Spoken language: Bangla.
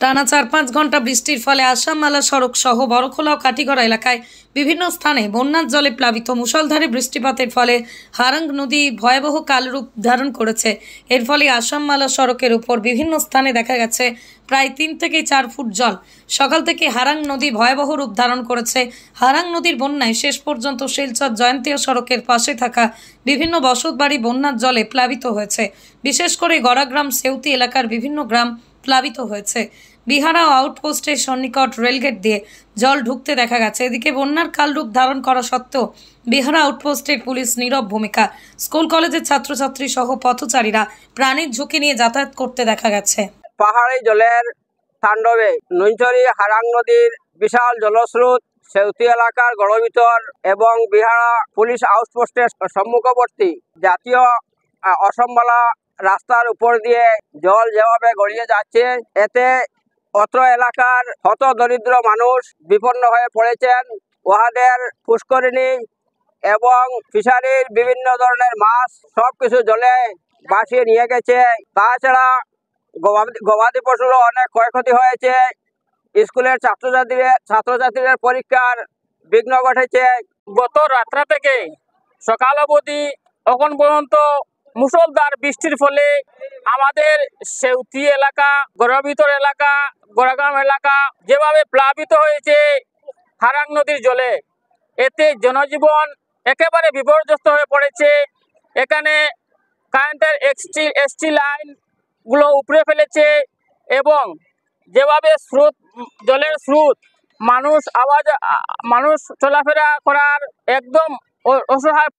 টানা ৪-৫ ঘন্টা বৃষ্টির ফলে আসামমালা সড়ক সহ বড়খোলা ও কাটিগড়া এলাকায় বিভিন্ন স্থানে বন্যার জলে প্লাবিত। মুষলধারে বৃষ্টিপাতের ফলে হারাং নদী ভয়াবহ কালরূপ ধারণ করেছে। এর ফলে আসামমালা সড়কের উপর বিভিন্ন স্থানে দেখা গেছে প্রায় ৩ থেকে ৪ ফুট জল। সকাল থেকে হারাং নদী ভয়াবহ রূপ ধারণ করেছে। হারাং নদীর বন্যায় শেষ পর্যন্ত শিলচর জয়ন্তীয়া সড়কের পাশে থাকা বিভিন্ন বসতবাড়ি বন্যার জলে প্লাবিত হয়েছে। বিশেষ করে গড়াগ্রাম সেউতি এলাকার বিভিন্ন গ্রাম প্লাবিত হয়েছে। বিহারা আউটপোস্টের সন্নিকট রেলগেট দিয়ে জল ঢুকতে দেখা গেছে। এদিকে বন্যার কালরূপ ধারণ করা সত্ত্বেও বিহারা আউটপোস্টের পুলিশ নীরব ভূমিকা। স্কুল কলেজের ছাত্রছাত্রী সহ পথচারীরা প্রাণের ঝুঁকি নিয়ে যাতায়াত করতে দেখা গেছে। পাহাড়ি জলের তাণ্ডবে নৈঞ্চরি হারাং নদীর বিশাল জলস্রোত সেউতি এলাকার গড়ভিতর এবং বিহারা পুলিশ আউটপোস্টের সম্মুখবর্তী জাতীয় অসমবালা রাস্তার উপর দিয়ে জল যেভাবে গড়িয়ে যাচ্ছে, এতে অত্র এলাকার হত দরিদ্র মানুষ বিপন্ন হয়ে পড়েছেন। উহাদের পুষ্করিণী এবং ফিশারির বিভিন্ন ধরনের মাছ সবকিছু জলে ভাসিয়ে নিয়ে গেছে। তাছাড়া গবাদি পশুরও অনেক ক্ষয়ক্ষতি হয়েছে। স্কুলের ছাত্রছাত্রীদের পরীক্ষার বিঘ্ন ঘটেছে। গত রাত্রা থেকে সকাল অবধি এখন পর্যন্ত মুষলধার বৃষ্টির ফলে আমাদের সেউতি এলাকা, গড়ভিতর এলাকা, গড়াগ্রাম এলাকা যেভাবে প্লাবিত হয়েছে হারাং নদীর জলে, এতে জনজীবন একেবারে বিপর্যস্ত হয়ে পড়েছে। এখানে কারেন্টের এসটি লাইনগুলো উপড়ে ফেলেছে এবং যেভাবে জলের স্রোত মানুষ চলাফেরা করার একদম অসহায়